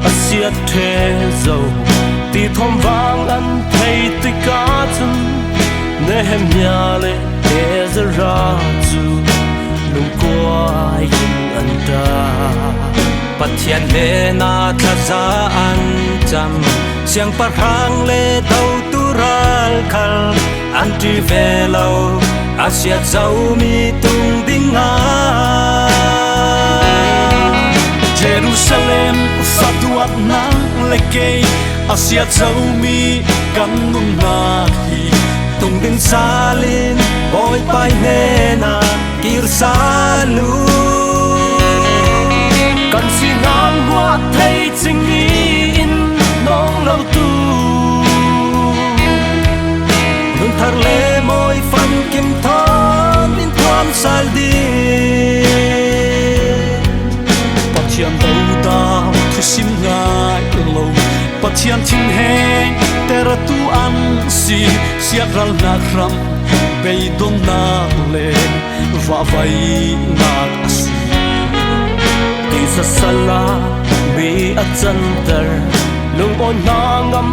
siết thế dầu ti thom vang ăn thấy tôi cá chân nè hem nhà lệ để ra chu lung qua yên ăn ta bắt thiên lệ na thật ra ăn chăm xiang bắt hàng lệ đầu tu ra khal ăn tri về lâu siết dầu mi tung đinh nga Jerusalem fatuat nang leke siết dầu mi kan nung na hi tung đinh salin boy pai ne na kir salu kan sinang wa thấy chính in nong lâu tu nun thar le moi fan kim thon in tham sal di pathian đâu ta thu sim ngai lâu pathian thinh heng tera tu an si siat ral na khram bei don na le va vai na asi sa sala bi at santer lung on nangam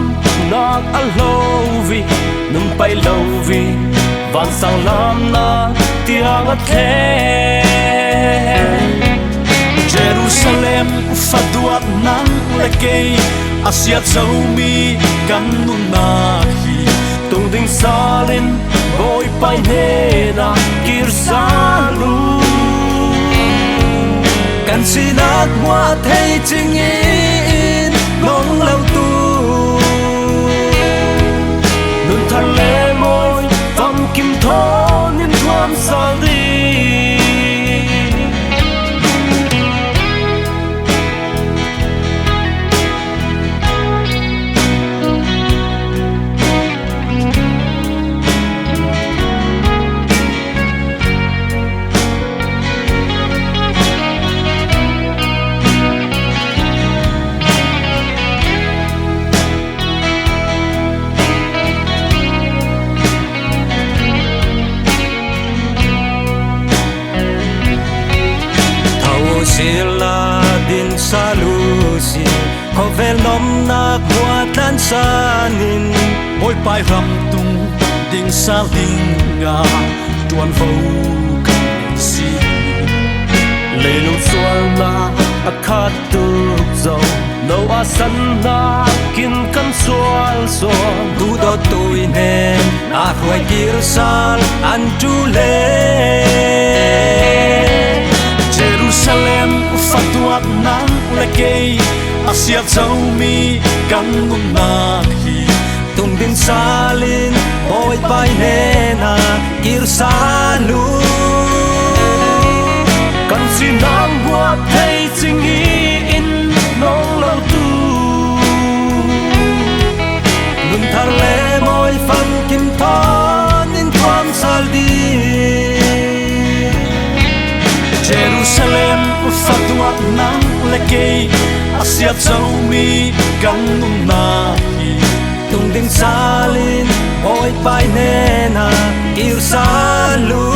nak alovi nung pai lovi van sang lam na tiang at the Jerusalem faduat nang leke asiat zomi kan nung na hi tung ding salin boy pai ne na kir salu kan sinat mua thấy chính in mong lâu tu nun thar le môi vòng kim thon in thoam sang đi sila din sa lusi hovel nom na kwa tan sanin ôi pai ram tung ding sa linga tuan vo si le lu sual na akhat tu zo no asan na kin kan sual so tu do tui nen a khoi kir sal an tu le Jerusalem fatuat nang leke asiat zomi kan nung na hi tung din salin boy pai ne na kir salu kan sinang buat thấy chính in nong lâu tu nun thar le moi fan kim thon in tham sal di Jerusalem fatuat nang leke asiat zomi kan nung na hi tung din salin boy pai ne na kir salu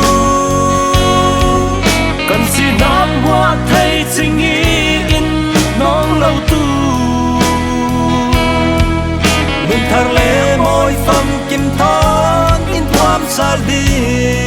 kan sinang buat thấy chính in nong lâu tu nun thar le moi fan kim thon in tham sal di